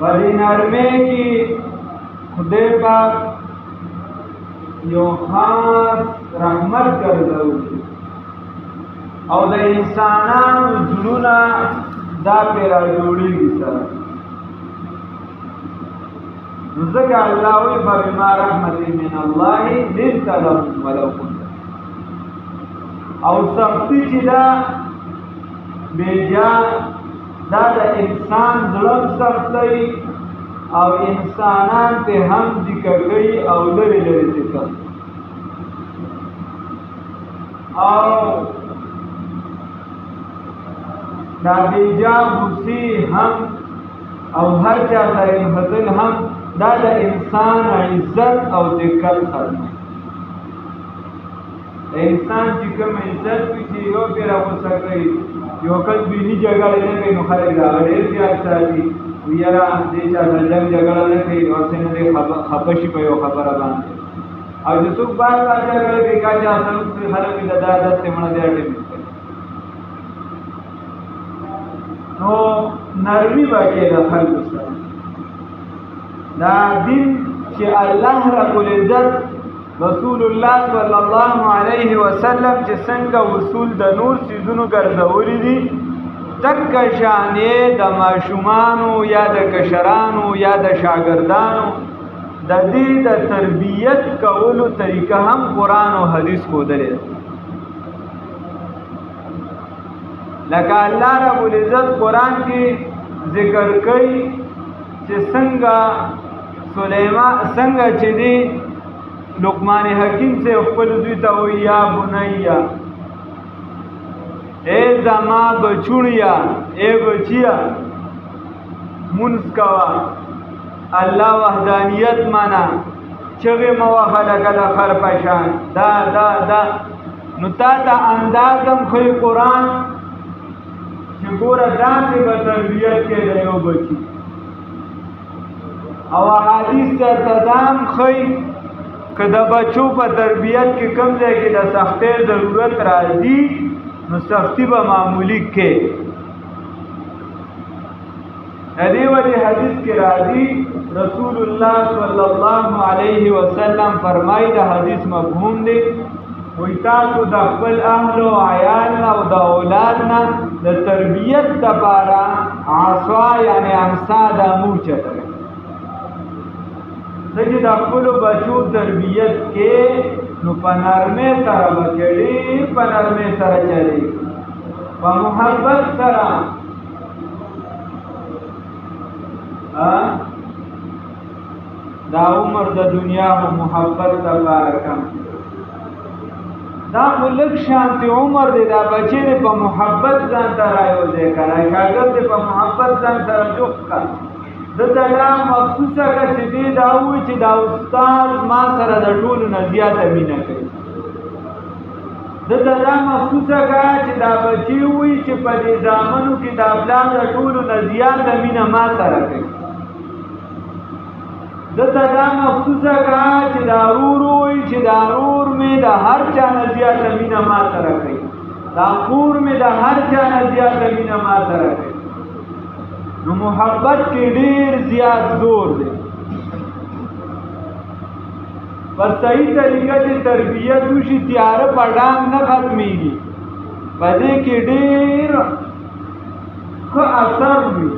په دې نرمۍ کې خدای پاک یو خاص رحمت ګرځولي او د انسانانو زړونه دا پرې راجوړېږي سره. نو ځکه الله وایي فبما رحمة من الله لنت لهم ولو كنت. او سختی چې دا بیجا دا د انسان ظلم سختی او انسانان ته هم ذکر کوي او لري لري ذکر او دا بیجا غصی هم او هر چا سره انفتل هم دا د انسان عزت او دقت ختمه. د انسان چې کوم عزت وي چې یو پرې راغوسه کوي یو کس بینی جګړه نه کوي نو خلک دا ډېر زیات ساتي ویره دې چا د جنګ جګړه نه کوي او څنګه دې خپه شي په یو خبره باندې او چې څوک بار بار جګړه کوي کاچا اصل خلک د دادا سیمه دې اړې نو نرمي باندې د خلکو سره دا دین چې الله رب العزت رسول الله صلی الله علیه وسلم چې څنګه اصول د نور سيزونو ګرځولي دي تک شانې د ماشومانو یا د کشرانو یا د شاګردانو د دې د تربیت کولو طریقه هم قران او حدیث ښودلې. لکه الله رب العزت قران کې ذکر کوي چې څنګه سليمان څنګه چې دی لقمان حکیم سے خپل دوی ته وی یا بنیا اے زما بچوړیا اے بچیا منځ کوا الله وحدانیت معنا چغه مواخله کله خر پشان دا دا دا نو تا ته اندازم خو قرآن چې ګوره داسې به تربیت کې دی یو بچی او حدیث ته تدام خی که د بچو په تربیت کې کم ځای کې د سختۍ ضرورت راځي نو سختی به معمولی کې دې وجه حدیث کې راځي رسول الله صلی الله علیه وسلم فرمایي د حدیث مفهوم دی وی تاسو د خپل اهل او عیال او د اولاد نه د تربیت لپاره عصا یعنی امسا د موچته دغه د خپل بچو تربیت کې نو په نرمه سره بچړي په نرمه سره چلي په محبت سره دا عمر د دنیا او محبت لپاره کم دا ملک شانتی عمر دی دا بچی دی په محبت ځان ته راوځي کنه شاګرد دی په محبت ځان سره جوخ کړه د دا مخصوصه چې دی دا وی چې دا استاد ما سره د ټولو نه زیاته مینه کوي د دا مخصوصه چې دا بچی وی چې په دې ځامنو کې دا بلان د ټولو نه زیاته مینه ما سره کوي د دا مخصوصه چې دا وی چې دا رور می د هر چا نه زیاته مینه ما سره کوي دا خور می د هر چا نه زیاته مینه ما سره کوي نو محبت کې ډیر زیات زور دی په صحیح طریقه د تربیت وشي تیار پړان نه ختميږي په دې کې ډیر ښه اثر وي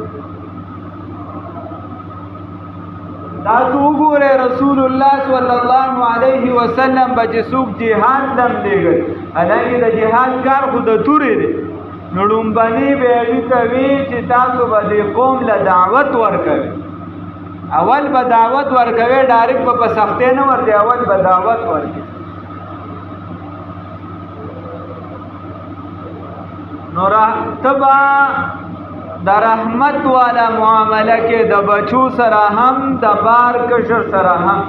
دا وګوره رسول الله صلی الله علیه وسلم بچ سوق جهاد دم دیګل الګي د جهاد کار خود توري دی نړم باندې به وی چې تاسو به قوم له دعوت ورکوي اول به دعوت ورکوي ډایرک په سختۍ نه ورته اول به دعوت ورکوي نور تبا د رحمت والا معامله کې د بچو سره هم د بار کشر سره هم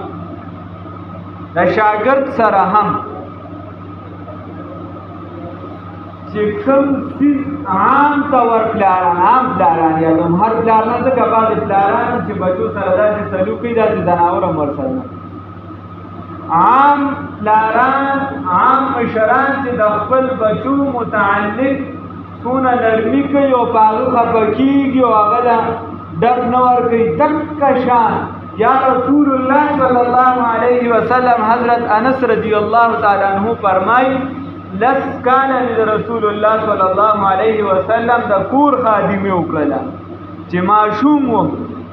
د شاګرد سره هم چې کوم چیز عام طور پلاران عام پلاران یا کوم هر پلار نه ځکه بعض پلاران چې بچو سره داسې سلوک کوي داسې ځناور هم ورسره عام پلاران عام مشران چې د خپل بچو متعلق څونه نرمي کوي او پاغه خپه کېږي او هغه ډب نه ورکوي دقه شان یا رسول الله صلی الله علیه وسلم حضرت انس رضی الله تعالی عنہ فرمای لس کال رسول الله صلی الله علیه وسلم د کور خادمه وکړه چې ماشوم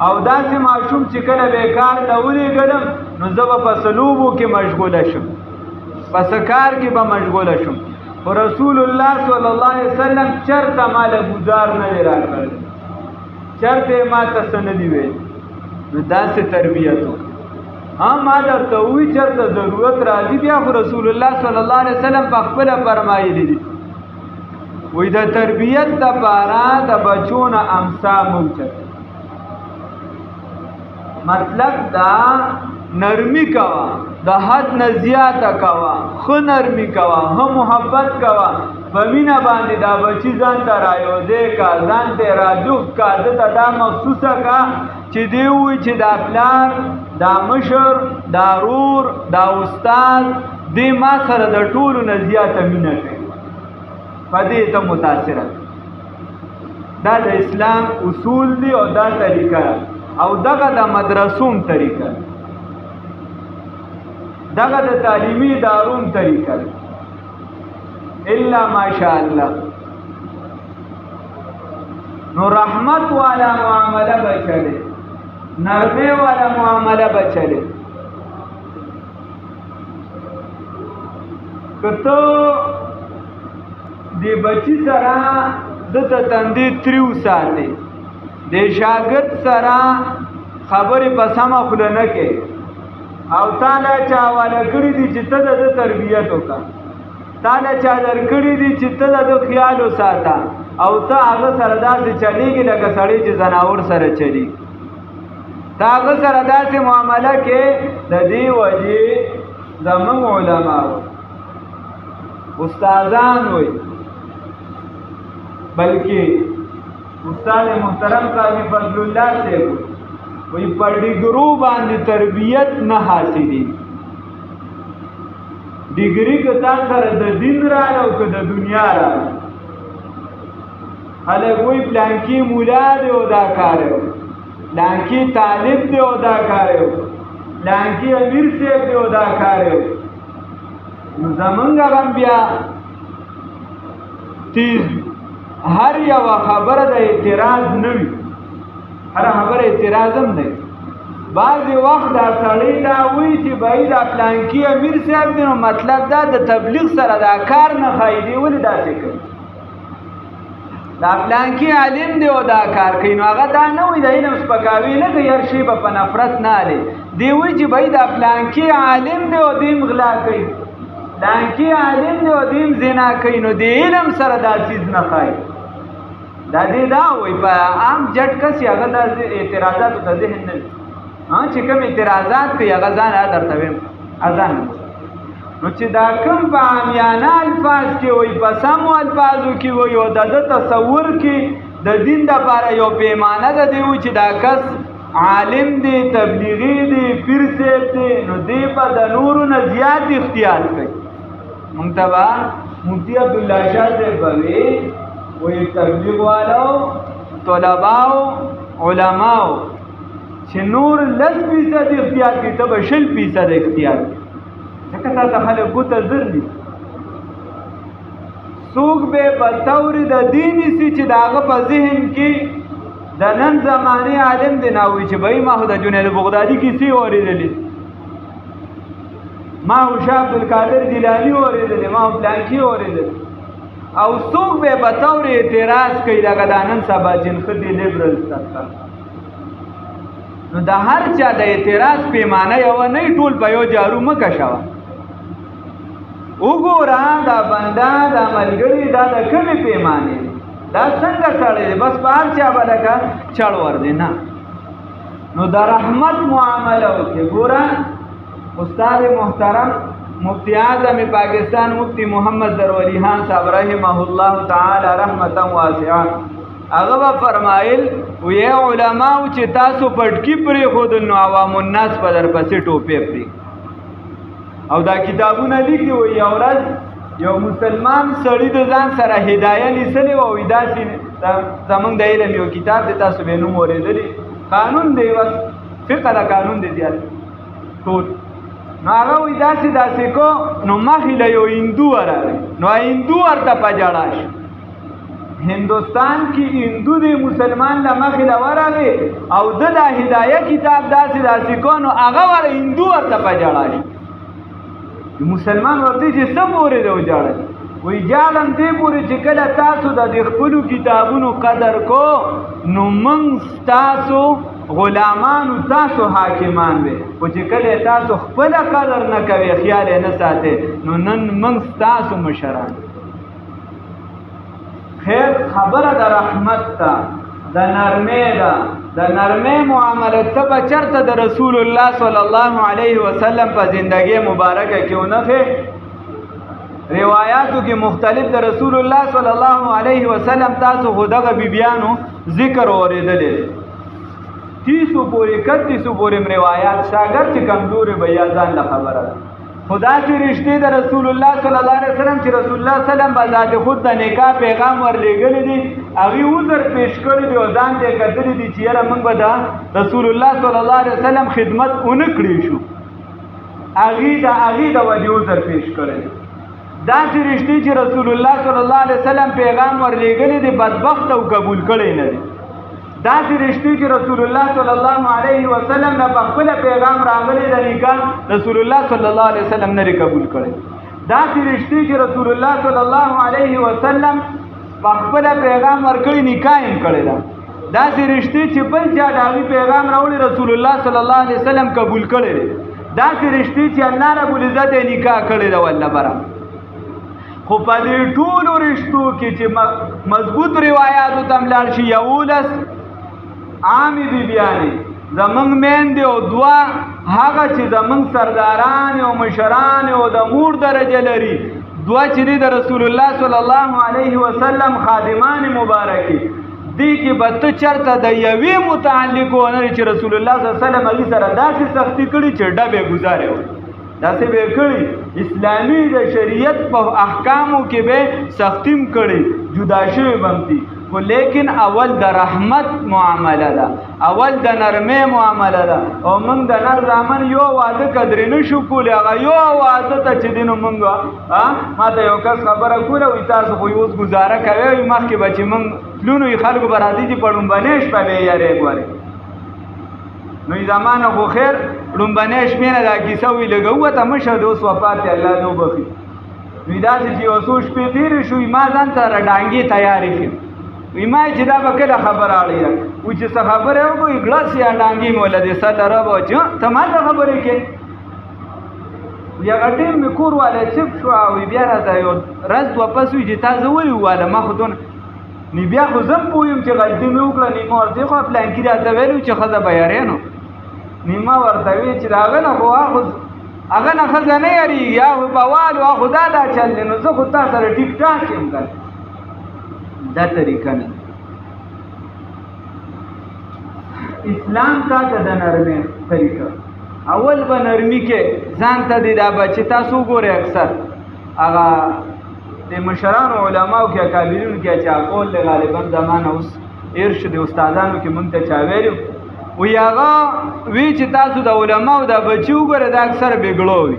او داسې ماشوم چې کله بیکار نه ولېږدم نو زه به په سلوبو کې مشغوله شم په سکار کې به مشغوله شم خو رسول الله صلی الله علیه وسلم چرته ماله گزار نه دی راکړی چرته ما ته څه نه دي ویل نو داسې تربیت وکړه ما درته ووایي چرته ضرورت راځي بیا خو رسول الله صلی الله علیه وسلم په خپله فرمایلي دي وایي د تربیت دپاره د بچو نه امسا موچت مطلب دا نرمی کوا د حد نه زیاته کوا خو نرمی کوا هم محبت کوا په مینه باندې دا بچی ځان ته رایوځې کا ځان ته راجوخ کا دته دا مخصوصه کا چې دی وایي چې دا پلار دا مشر دا رور دا استاد دی ما سره د ټولو نه زیاته مینه کوي په دې ته متاثره دا د اسلام اصول دی او دا طریقه او دغه د مدرسوم طریقه دغه د تعلیمی اداروم طریقه الا ماشاء الله نو رحمت والا معامله بچله نرمه والا معامله بچله کته دی بچی سره د تندې تریو ساتي د شاګرد سره خبرې په سمه خوله نه کې او تعالی چا والا کړی دي چې ته د تربیت وکړه تعالی چا در کړی دي چې ته د خیال وساته او ته هغه سره داسې چلیږي لکه سړی چې زناور سره چلیږي ته هغه سره داسې معامله کې د دې وجې زموږ علما استادان وي بلکې استاد محترم قاضی فضل الله سے وی پر ډیګرو باندې تربیت نه حاصلې ډیګری که تا سره د دین راغلی او که د دنیا راغلی خلک وایي پلانکي مولا دی او دا کار یې وکړ پلانکي طالب دی او دا کار یې وکړ پلانکي امیر صاحب دی او دا کار یې وکړ نو زمونږ هم بیا تیز هر یوه خبره د اعتراض نه وي هر خبره اعتراض هم نه بعضې وخت دا سړی دا وایي چې بهی دا پلانکي امیر صاحب دی نو مطلب دا د تبلیغ سره دا کار نه ښایي دی ولې داسې کوي دا پلانکي عالم دی او دا کار کوي نو هغه دا نه وایي د علم سپکاوي نه کوي هر شی به په نفرت نه هلي دی وایي چې بهی دا پلانکي عالم دی او دیم غلا کوي پلانکي عالم دی او دیم زنا کوي نو د علم سره دا چیز نه ښایي دا دې دا وایي په عام جټ کس هغه دا اعتراضاتو ته ذهن نه چې کوم اعتراضات کوي هغه ځان درته ویم اذان نو چې دا کوم په عامیانه الفاظ کې وایي په سمو الفاظو کې وایي او د تصور کې د دین دپاره یو پیمانه ده دی وایي چې دا کس عالم دی تبلیغي دی پیر صاحب دی نو دی به د نورو نه زیات اختیار کوي موږ ته به مفتی عبدالله شاه صاحب به وي وی تبلیغ والو طلباو علماو چې نور 10% اختیار کی ته به 20% اختیار کی ځکه تا ته خلک ګوته زر دي څوک به په طور د دین سي چې د هغه په ذهن کې د نن زمانې عالم دی نه وي چې بهی ما خو د جنید بغدادي کیسې اورېدلې ما خو شاه عبدالقادر جیلاني اورېدلې ما خو پلانکي اورېدلې او څوک به په طور اعتراض کوي لکه دا نن سبا جنخدي لیبرل سره نو د هر چا د اعتراض پیمانه یو نه ټول په یو جارو مه کشوه وګوره دا بنده دا ملګري دا د کومې پیمانې دا څنګه سړی دی بس په هر چا به لکه چړ ورځي نه نو د رحمت معامله وکړي ګوره استاد محترم مفتی اعظم پاکستان مفتی محمد ضروری خان صاحب رحمه الله تعالی رحمتا واسعه هغه به فرمایل وی علماء چې تاسو پټکی پرې خودل نو عوام الناس په در پسې ټوپې پرې او دا کتابونه لیکي وی اورز یو مسلمان سړی د ځان سره هدايه لیسلې او داسې زمونږ د علم یو کتاب دی تاسو به نوم اورېدلی قانون دی بس فقه د قانون دی زیات ټول نو هغه وایي داسې کو نو مخې له یو هندو ورغی نو هندو ورته په جړا شو هندوستان کې هندو دی مسلمان له مخې له ورغی او د هدایه کتاب داسې کو نو هغه هندو ورته په جړا شو مسلمان ورته چې څه پورې دی وجاړل وی جالم دې پورې چې کله تاسو د خپلو کتابونو قدر کو نو موږ تاسو غلامانو تاسو حاکمان وي او چې کله تاسو خپل قدر نه کوي خیال نه ساتي نو نن موږ تاسو مشران خیر خبره د رحمت ته د نرمۍ ده د نرمۍ معاملت ته به چېرته د رسول الله صلی الله علیه وسلم په زندګۍ مبارکه کې ونښې روایاتو کې مختلف د رسول الله صلی الله علیه وسلم تاسو خو دغه بیبیانو ذکر اورېدلی 30 پورې 31 پورې روایات شاګر چې کمزورې به یا ځان له خبره ده خدا چې رشتې د رسول الله صلی الله علیه وسلم چې رسول الله صلی الله علیه وسلم به ذات خود د نکاح پیغام ورلېږلی دي هغې عذر پیش کړی دی او ځان ته یې کتلي دي چې یاره موږ به د رسول الله صلی الله علیه وسلم خدمت ونه کړی شو هغې د وجې عذر پیش کړی دی داسې رشتې چې رسول الله صلی الله علیه وسلم پیغام ورلېږلی دی بدبخت او قبول کړی نه دی داسې رشتې چې رسول الله صلی الله علیه وسلم نه په خپل پیغام راغلی د نکاح رسول الله صلی الله علیه وسلم نه قبول کړی داسې رشتې چې رسول الله صلی الله علیه وسلم په خپل پیغام ورکړی نکاح یې کړی ده داسې رشتې چې بل چا د هغې پیغام راوړي رسول الله صلی الله علیه وسلم قبول کړی دی داسې رشتې چې الله رب العزت یې نکاح کړی ده والله بره خو په دې ټولو رشتو کې چې مضبوط روایاتو ته لاړ شي 11 عامې بیبیانې زمونږ میندې او دوه هغه چې زمونږ سرداران او مشران او د مور درجه لري دوه چې دي د رسول الله صلی الله علیه وسلم خادمان مبارکې دې کې به ته چېرته د یوې متعلق ونه چې رسول الله صلی الله علیه وسلم هغې سره داسې سختي کړي چې ډبې ګزارې وي داسې به یې کړي اسلامي د شریعت په احکامو کې به سختیم کړي جدا شوي به هم دي خو لیکن اول د رحمت معامله ده اول د نرمۍ معامله ده او موږ د نر زامن یو واده قدرې نه شو کولی هغه یو واده ته چې دی نو موږ ما ته یو کس خبره کوله وایي تاسو خو اوس ګزاره کوئ وایي مخکې به چې موږ تلو نو خلکو به راځي چې په لومبنۍ شپه به یې یارې ګورې نو زمانه خو خیر لومبنۍ شپې نه دا کیسه وي لږه ووته مشه د اوس وفات دی الله دې وبخي نو داسې چې یو څو شپې تېرې شوې ما ځان ته ډانګې تیارې کړې وی ما چې دا به کله خبره اړی وي چې څه خبرې وکړو ګلاس یا ډانګې مې وله دې سر لره به چې ته ما ته خبرې کې وي هغه ټیم مې کور والی چپ شوه وي بیا راته یو رز واپس وي چې تا زه ولې وواله ما خو دونه نو بیا خو زه هم پوهیم چې غلطي مې وکړه نیمه ورته خو پلانکي راته ویلي چې ښځه به یارې نو نیمه ورته وی چې د هغه نه خو هغه نه ښځه نه یارېږي یا خو بوال و خو دا چل دی نو زه خو تا سره ټیک ټاک یم که دا طریقه نه اسلام تا ته د نرمۍ طریقه اول به نرمي کې ځان ته دی دا بچې تاسو وګورئ اکثر هغه د مشرانو علماو کې اکابرینو کې چې قول دی غالبا زمانه اوس هېر شو د استادانو کې مونږ ته چا ویلي وایي هغه وی چې تاسو د علماو دا بچي وګورئ دا اکثر بېګړو وي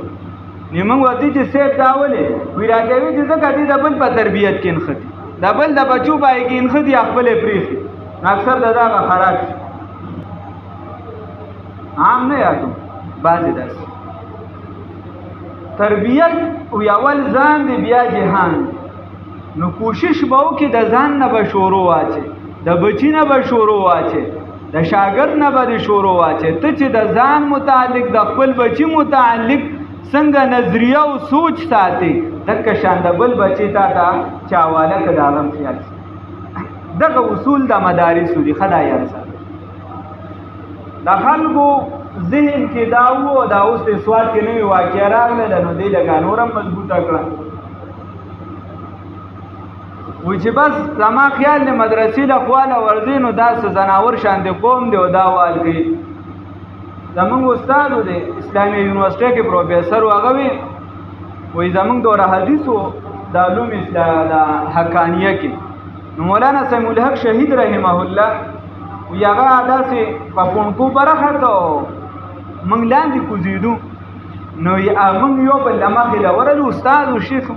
نو موږ ورته چې صیب دا ولې وایي راته وي چې ځکه دې د بل په تربیت کې نښتي دا بل د بچو پای کې نښتي خپلې پرېښي اکثر د دغه خراب شي عام نه یادو بعضې داسې تربیت وی اول ځان دی بیا جهان نو کوشش به وکړي د ځان نه به شروع واچې د بچي نه به شروع واچې د شاګرد نه به دې شروع واچې ته چې د ځان متعلق د خپل بچي متعلق څنګه نظریه او سوچ ساتي دغه شان د بل بچي تا ته چاواله که د هغه هم خیال دغه اصول د مدارسو دي ښه دا یاد ساتئ د خلکو ذهن کې دا و دا اوس د سواد کې نوې واقعه راغله نو دې لږه نور هم مضبوطه کړه وایي چې بس زما خیال د مدرسې له خوا له ورځې نو داسې ځناور شاندې قوم دی او دا وال کوي زمونږ استاد و د اسلامي یونیورسټۍ کې پروفیسر و هغه وایي زمونږ دوره حدیث و د علوم د حقانیه کې نو مولانا سمیع الحق شهید رحمه الله وی هغه داسې په پونکو برخته موږ لاندې کوزیدو نو موږ یو بل له مخې له ورلو استاد او شیخ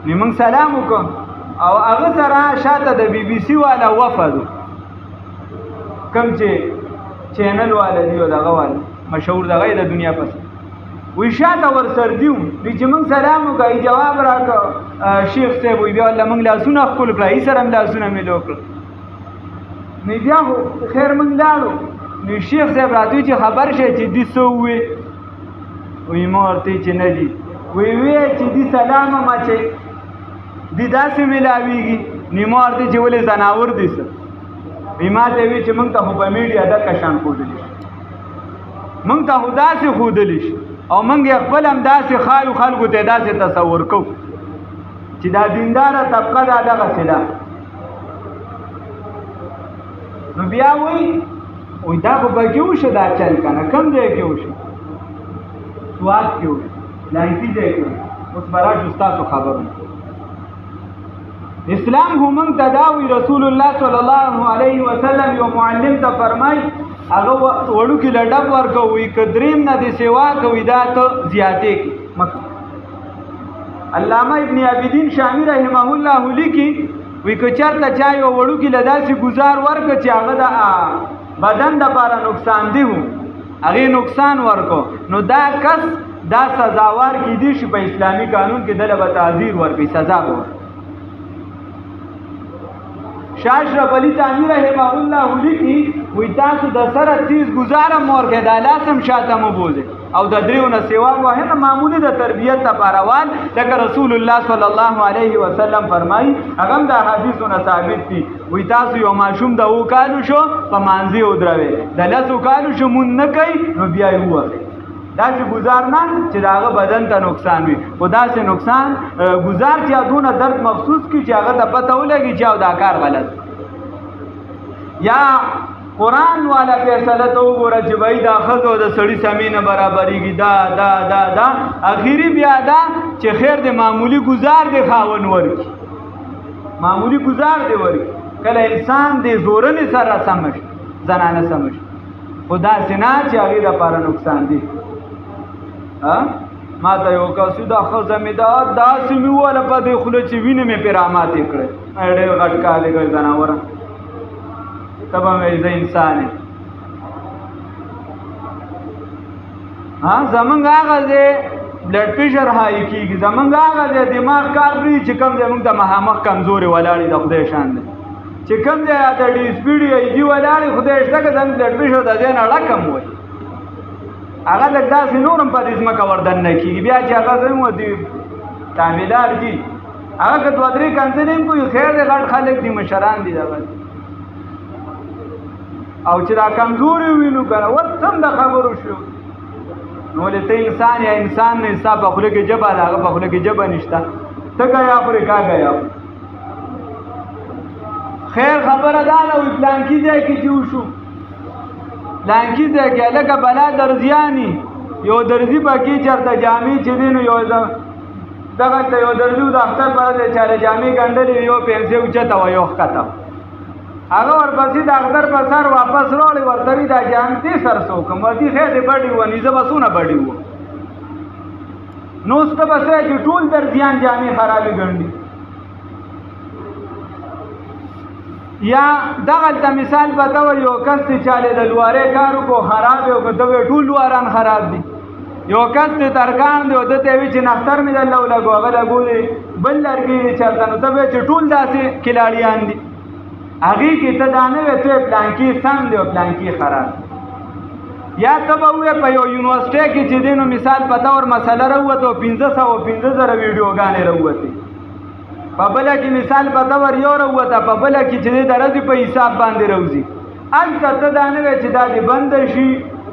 نو موږ سلام وکړو او هغه سره شاته د بی بی سی والا وفد کوم چې چینل والا دی او دغه والا مشهور دغه د دنیا پس وی شاته ور سر دیو چې موږ سلام وکړو جواب راکړ شیخ صاحب وی بیا الله موږ لاسونه خپل کړی ای سره لاسونه ملو کړ نو بیا خیر موږ لاړو نو شیخ صاحب راته چې خبر شي چې دې سو وی وی مورته چې نه دی وی چې دې سلام ما چې دې داسې ملاویږي نیمه ورته چې ولې زناور دي سه وی ما ته وی چې موږ ته په میډیا د کشان کودلی موږ ته داسې خودلی او موږ خپل هم داسې خایو خلکو ته داسې تصور کوو چې دا دینداره طبقه دا دغه څه ده نو بیا وی دا خو به کې وشه دا چل که نه کم ځای کې وشه سوات کې وشه لایقي ځای کې وشه اوس به راشو ستاسو خبرونه اسلام خو موږ ته دا وی رسول الله صلی الله علیه وسلم یو معلم ته فرمای هغه وړوکي له ډب ورکو وی که دریم نه دې سیوا کوي دا ته زیاتې مکه علامه ابن عابدین شامی رحمه الله لیکي وی که چېرته چا یو وړوکي له داسې ګزار ورکړه چې هغه د بدن دپاره نقصان دی و هغې نقصان ورکو نو دا کس دا سزاوار کیدی شي په اسلامي قانون کې دله به تعزیر ورکړي سزا به ورکړي شاه اشرف علي تاني رحمه الله لیکي وی تاسو د سره 30 ګزاره مور کې د لاسم شاته مو بوزه او د دریو نه سیوا وه معمولی د تربیت لپاره وال لکه رسول الله صلی الله علیه وسلم فرمایي هغه د حدیثونو ثابت دي وی تاسو یو ماشوم د 2 کالو شو په مانځي ودروي د 10 کالو شو مون نه کوي نو بیا یې وځي داسې گزار نه چې د هغه بدن ته نقصان وي خو داسې نقصان گزار چې دونه درد مخصوص کړي چې هغه ته پته ولګي چې دا کار غلط یا قرآن والا فیصله ته وګوره چې وایي دا ښځو د سړي سمې نه برابرېږي دا اخري بیا دا چې خیر د معمولی گزار د خاون ورکړي معمولی گزار دی ورکړي کله انسان د زورنې سره سمش زنانه سمش خو داسې نه چې هغې دپاره نقصان دی ما ته یو کس دا ښځه مې داسې مې وویله په دې خوله چې وینه مې پرې راماتې کړې ډېر غټ کالې کړې ځناوره ته به مې زه انسان یم زمونږ هغه ځای بلډ پریشر های کېږي زمونږ هغه ځای دماغ کار کوي چې کوم ځای موږ ته مخامخ کمزورې ولاړې د خدای شان دی چې کوم ځای د ډي سپیډ ایجي ولاړې خدای شته که زموږ بلډ پریشر د ځای نه ړکم وایي هغه لږ داسې نور هم په دې ځمکه وردن نه کېږي بیا چې هغه زموږ د تعمیدار دي هغه که 2-3 کنځلې هم کوي خیر دی غټ خلک دي مشران دي دغه او چې دا کمزوري وینو که نه اوس هم د خبرو شو نو ولې ته انسان یا انسان نه ستا په خوله کې ژبه ده هغه په خوله کې ژبه نشته ته ګیا خورې کا ګیا خیر خبره دا نه وي پلانکي ځای کې چې وشو پلانکي ځای کې هلکه بلا درزیاني یو درزي پکې چېرته جامې چې دی نو یو دغلته یو درزي د اختر پر دی چاله جامې ګنډلې یو پیسې اوچته وه یو ښکته هغه ورپسې د اختر پر سر واپس راوړې ورته وي دا جامې دې سر څه وکړم ورته خیر دې بډې وه نیزه به څونه بډې وه نو اوس ته به څه چې ټول درزیان جامې خرابې ګڼلي یا دغلته مثال به ته وایي یو کس چې چالې د لوارې کار وکړو خراب یې وکړو ته وایي ټول لواران خراب دي یو کس چې ترکان دی او ده ته یې وي چې نختر مې درله ولګو هغه لګولې بل لرګي دي چېرته نو ته به چې ټول داسې کلاړیان دي هغې کې ته دا نه وې ته پلانکي سم دی او پلانکي خراب یا ته به ووایې په یو یونیورسټۍ کې چې دی نو مثال په طور مسله راووته او 515,000 ویډیوګانې راووتې په بله کې مثال په طور یو راووته په بله کې چې دی د ورځې په حساب باندې راوځي هلته ته دا نه وې چې دا دې بنده شي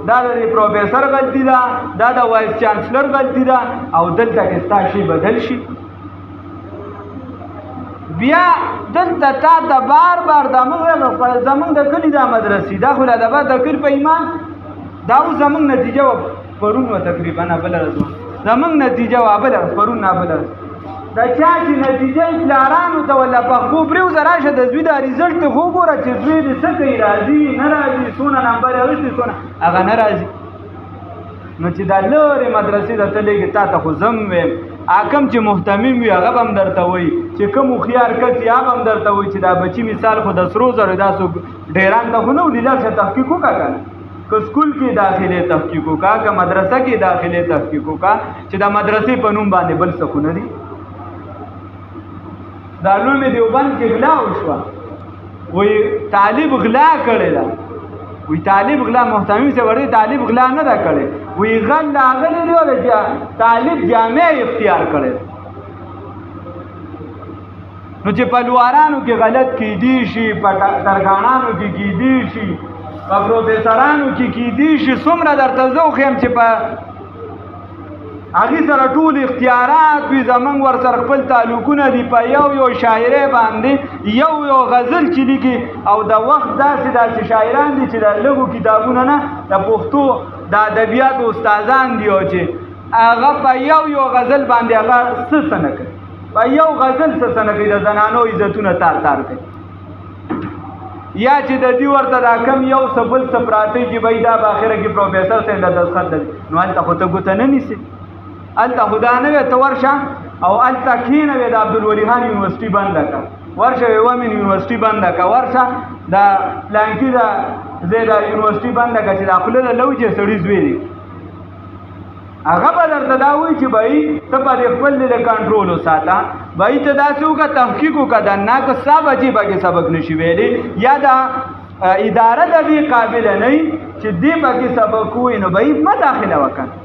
دا د پروفیسر غلطي ده دا د وایس چانسلر غلطي ده او دلته کې ستا شي بدل شي بیا دلته تا ته بار بار زمونږ د کلي دا مدرسې دا خو د کلي په ایمان دا اوس زمونږ نتیجه وه پرون وه تقریبا بله ورځ زمونږ نتیجه وه بله ورځ پرون نه بله ورځ دا چا چې نتیجه پلارانو ته ولا پخپو پرېوځه راشه د زوی دا ریزلټ ته خو وګوره چې زوی دې څه کوي راځي نه راځي څونه نمبر یې اخیستی څونه هغه نه راځي نو چې دا لرې مدرسې ته ته لېږې تا ته خو زه هم ویم کم چې محتمم وي هغه به هم درته وایي چې کوم هوښیار کس یې هغه هم درته وایي چې دا بچي مثال خو د سرو زرو دا څوک ډیران ته خو نه وړي لاړ شه تحقیق وکړه که نه که سکول کې داخلې تحقیق وکړه که مدرسه کې داخلې تحقیق وکړه چې دا مدرسې په نوم باندې بل څه خو نه دي دا علوم دیوبند کې غلا وشوه وایي طالب غلا کړې ده وی طالب غلا محتمم سے ورده طالب غلا نه دا کړي وی غل لاغلی دی او طالب جامع اختیار کړي نو چې په لوارانو کې غلط کیدی شي په ترګانانو کې کیدی شي په پروفیسورانو کې کیدی شي څومره درته زه وښیم چې په هغې سره ټول اختیارات وي زمونږ ورسره خپل تعلقونه دي په یو شاعرۍ باندې یو غزل چې لیکي او د وخت داسې شاعران دي چې د لږو کتابونه نه د پښتو د ادبیاتو استادان دي او چې هغه په یو غزل باندې هغه څه نه کوي په یو غزل څه نه کوي د زنانو عزتونه تار کوي یا چې د دې ورته دا کم یو څه بل څه پراته چې بای دا په اخره کې پروفیسر صاحب د دستخط نو هلته خو ته ګوته نه نیسي الته خدا نه وي ته ورشه او الته کښېنه وي د عبدالولي خان یونیورسټي بنده کړه ورشه وي ومن یونیورسټي بنده کړه ورشه د پلانکي د ځای د یونیورسټي بنده کړه چې دا خوله د لوجې سړي زوی دی هغه به درته دا وایي چې بهی ته په دې خپل د کنټرول وساته بهی ته داسې وکړه تحقیق وکړه دننه که ستا بچې پکې سبق نشي ویلی یا دا اداره د دې قابله نه وي چې دې پکې سبق ووایي نو بهی مه داخله وکړه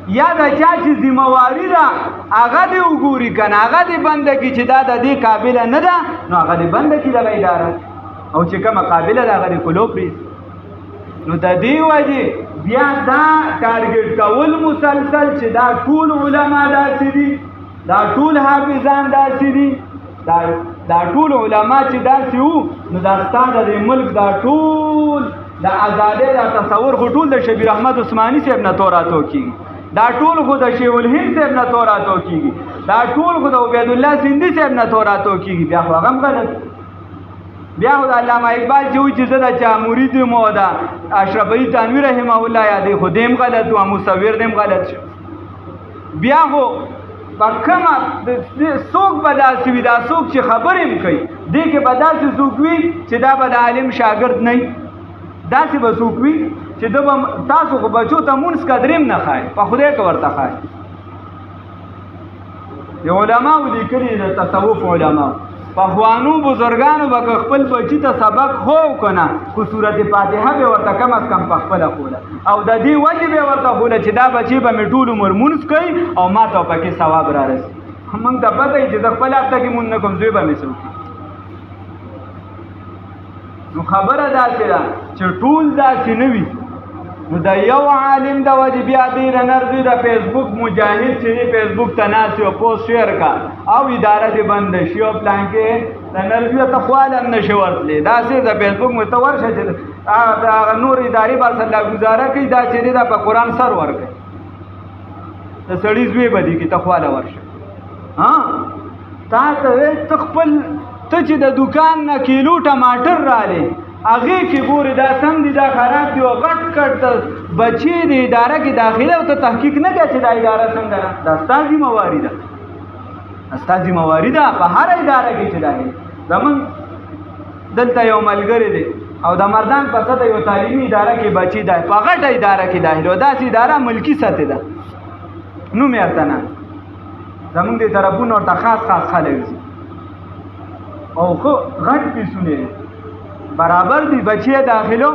یا دا چا چې ذمواري ده هغه دې وګوري که نه هغه دې بنده کړي چې دا د دې قابله نه ده نو هغه دې بنده کړي دغه اداره او چې کومه قابله ده هغه دې کلو پرېږدي نو د دې وجې بیا دا ټارګېټ کول مسلسل چې دا ټول علما داسې دي دا ټول حافظان داسې دي دا ټول علما چې داسې وو نو دا ستا د دې ملک دا ټول د ازادۍ دا تصور خو ټول د شبیر احمد عثماني صاحب نه توراتو کېږي دا ټول خو د شیخ الهند صاحب نه توراتو کېږي دا ټول خو د عبید الله سندي صاحب نه توراتو کېږي بیا خو هغه هم غلط بیا خو د علامه اقبال چې وایي چې زه د چا مرید یم او د اشرف علي تنوي رحمه الله یادوي خو دی هم غلط و مصور دی هم غلط شو بیا خو په کومه څوک به داسې وي دا څوک چې خبرې هم کوي دې کې به داسې څوک وي چې دا به د عالم شاګرد نه وي داسې به څوک وي چې ده به تاسو خو بچو ته مونځ قدرې هم نه ښایي په خدای که ورته ښایي د علماو لیکلي د تصوف علماو پخوانو بزرګانو به که خپل بچي ته سبق خو کنه خو صورت فاتحه به ورته کم از کم په خپله ښوله او د دې وجې به ورته ښوله چې دا بچي به مې ټول عمر مونځ کوي او ما ته پکې ثواب را رسي موږ ته پته وي چې زه خپل هفته کې مونځ نه کوم زوی به مې څه وکړي نو خبره داسې ده چې ټول داسې نه وي نو د یو عالم د وجې بیا ډېره نرځي د فیسبوک مجاهد چې دی فیسبوک ته ناست یو پوسټ شیر کا او اداره دې بنده شي او پلانکې د نرځي ته خواله هم نشي ورتلی داسې د فیسبوک مې ته ورشه چې هغه نور ادارې به سره ګزاره کوي دا چې دی دا په قرآن سر ورکوي د سړي زوی به دي کې ته خواله ورشه تا ته خپل ته چې د دوکان نه کیلو ټماټر رالی هغې کې ګورې دا سم دي دا خراب دي او غټ کټ بچې د اداره کې داخله او ته تحقیق نه کوې چې دا اداره څنګه ده دا ستا ذمواري ده ستا ذمواري ده په هره اداره کې چې داخل زمونږ دلته یو ملګری دی او د مردان په سطح یو تعلیمي اداره کې بچي ده په غټه اداره کې داخل او داسې اداره ملکي سطح ده نوم یې ورته نه زمونږ د طرفونو ورته خاص خلک ځي او خو غټ پیسونه برابر دی بچی داخلو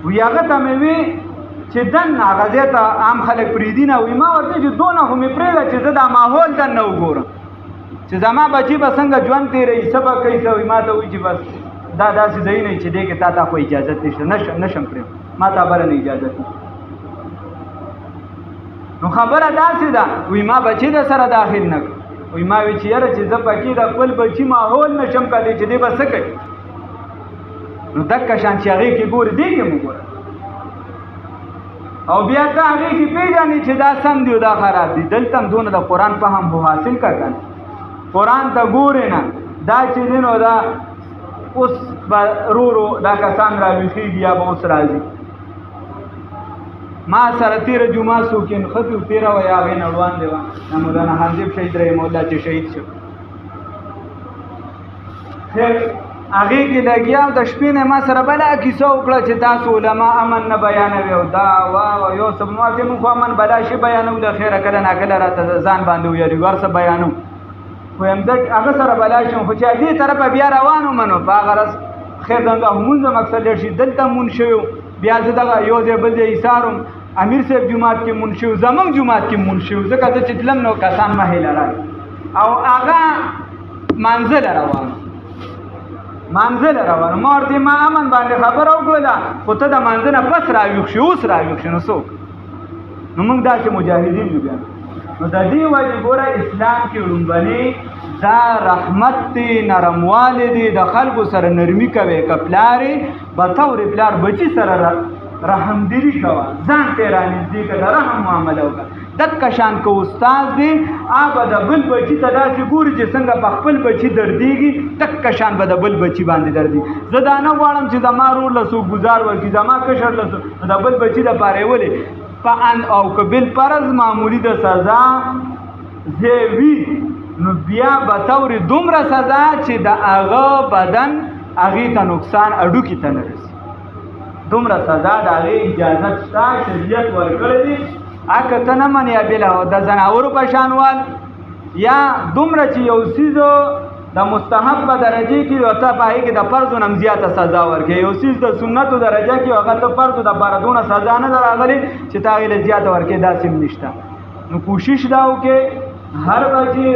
وی هغه ته مې وی چې دن هغه ځای ته عام خلک پرېږدي نه وي ما ورته چې دونه خو مې پرېږده چې زه دا ماحول دننه وګورم چې زما بچي به څنګه ژوند تېروي څه به کوي څه وي ما ته وایي چې بس دا داسې ځایونه چې دی کې تا ته خو اجازت نشته نشم پرېږدم ما ته بله نه اجازت نو خبره داسې ده وی ما بچي د سره داخل نه کړ وی ما وی چې یاره چې زه پکې د خپل بچي ماحول نشم کولی چې دی به څه کوي نو دکه شان چې هغې کې ګورې دې کې مو ګوره او بیا ته هغې کې پېژنې چې دا سم دي او دا خراب دي. دلته هم دونه د قرآن فهم خو حاصل کړه که نه، قرآن ته ګورې نه، دا چې دی نو دا اوس به رو دا کسان راویښېږي یا به اوس راځي. ما سره تېره جمعه څوک یې نښتي و تېره وه یا هغې نه وړاندې وه د مولانا حنظب شهید رحمه الله چې شهید شو. خیر هغې کې لګیا او د شپې نه ما سره بله کیسه وکړه چې تاسو علما امن نه بیانوي او دا واه یو څه نو چې موږ خو امن بلا شي بیانو د خیره کله ناکله راته ځان باندې ویاړي هر څه بیانو خو هغه سره بلا شم خو چې دې طرفه بیا روان ومنو په هغه غرض خیر دغه مونځ مقصد ډېر شي. دلته مونځ شوی بیا زه دغه یو ځای بل ځای ایسارم امیر صاحب جومات کې مونځ شوی زمونږ جومات کې مونځ شوی ځکه زه چې تلم نو کسان مه هیله راغی او هغه مانځله روانه ما ورته ما امن باندې خبره وکړله خو ته د مانځه نه پس راویښ شي اوس راویښ شي نو څوک نو موږ داسې مجاهدین یو بیا نو د دې وجې ګوره اسلام کې لومبنې دا رحمت دی نرموالی دی د خلکو سره نرمي کوي که پلارې بطور پلار بچي سره رحمدلي کوه ځان ته یې رانږدې که د رحم معامله وکړه دکه شان که استاد دی هغه د بل بچي ته داسې ګوري چې څنګه په خپل بچي دردېږي دکه شان به د بل بچي باندې دردېږي. زه دا نه غواړم چې زما رور له څوک ګزار ورکړي زما کشر له د بل بچي دپاره یې ولې او که بالفرض معمولي د سزا ځای وي نو بیا به طور دومره سزا چې د هغه بدن هغې ته نقصان اډوکي ته نه رسي دومره سزا د هغې اجازت شته شریعت ورکړی دی. که ته نه منې یا بېله د ځناورو په شانوال یا دومره چې یو څیز د مستحب په درجې کې او ته په هغې کې د فرضو نه هم زیاته سزا ورکړې یو څیز د سنتو درجه کې هغه ته فرضو دپاره دونه سزا نه ده راغلې چې ته هغې له زیاته ورکړې داسې هم نشته. نو کوشش دا وکړې هر بچې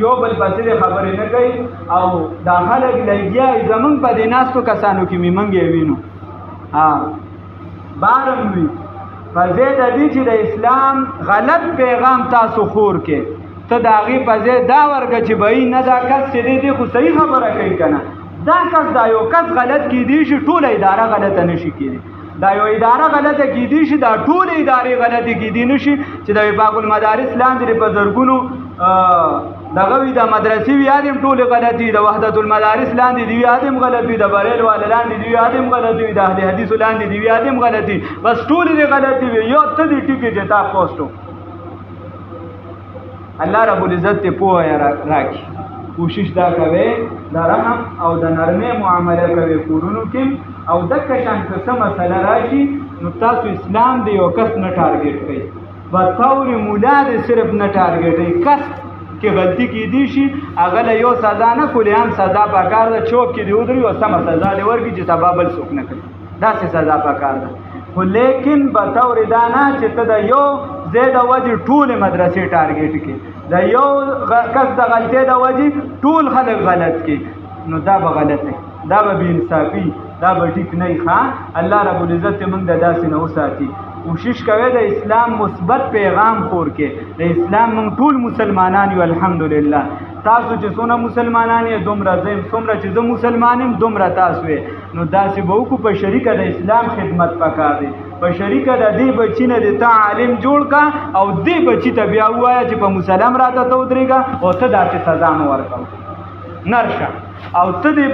یو بل پسې خبرې نه کوي او دا خلک لګیا زمونږ په دې ناستو کسانو کې مې موږ یې وینو بارم وي په ځای د دې چې د اسلام غلط پیغام تاسو خور کې ته د هغې په ځای دا ورکړه چې بهی نه دا کس چې دی خو صحیح خبره کوي که نه دا کس دا یو کس غلط کیدی شي ټوله اداره غلطه نه شي کېدی دا یو اداره غلطه کیدی شي دا ټولې ادارې غلطې کیدی نه شي چې د وفاق المدارس لاندې په زرګونو دغه وي د مدرسې وي یادم ټولې غلطي د وحدت المدارس لاندې دی یادم غلطي د بریل والا لاندې دی یادم غلطي د اهل حدیث لاندې دی یادم غلطي بس ټولې دې غلطي وي یو ته دې ټیکې چې تا پوسټو الله رب العزت ته پوهه راکړي. کوشش دا کوي د رحم او د نرمۍ معامله کوي کورونو کې او دکه شان که څه مسله راشي نو تاسو اسلام دی یو کس نه ټارګېټ کوي بطور مولا دې صرف نه ټارګېټوي کس کې غلطي کیدی شي هغه له یو سزا نه کلیان سزا پکار ده چوک کې دې ودري او سمه سزا دې ورکړي چې سبا بل څوک نه کوي داسې سزا پکار ده خو لیکن بطور دا نه چې ته د یو ځای د وجې ټولې مدرسې ټارګېټ کړي د یو کس د غلطۍ د وجې ټول خلک غلط کړي نو دا به غلط دی دا به بې انصافي دا به ټیک نه وي. الله رب العزت موږ د داسې نه وساتي. کوشش کوي د اسلام مثبت پیغام خور کې د اسلام موږ ټول مسلمانان یو الحمدلله تاسو چې څونه مسلمانان یې دومره زه څومره چې زه مسلمان یم دومره تاسو یې نو داسې به وکړو په شریکه د اسلام خدمت پکار دی په شریکه د دې بچي نه د ته عالم جوړ کا او دې بچي ته بیا ووایه چې په مسلم راته ته ودرېږه او ته داسې سزا مه ورکوه نرشه او ته دې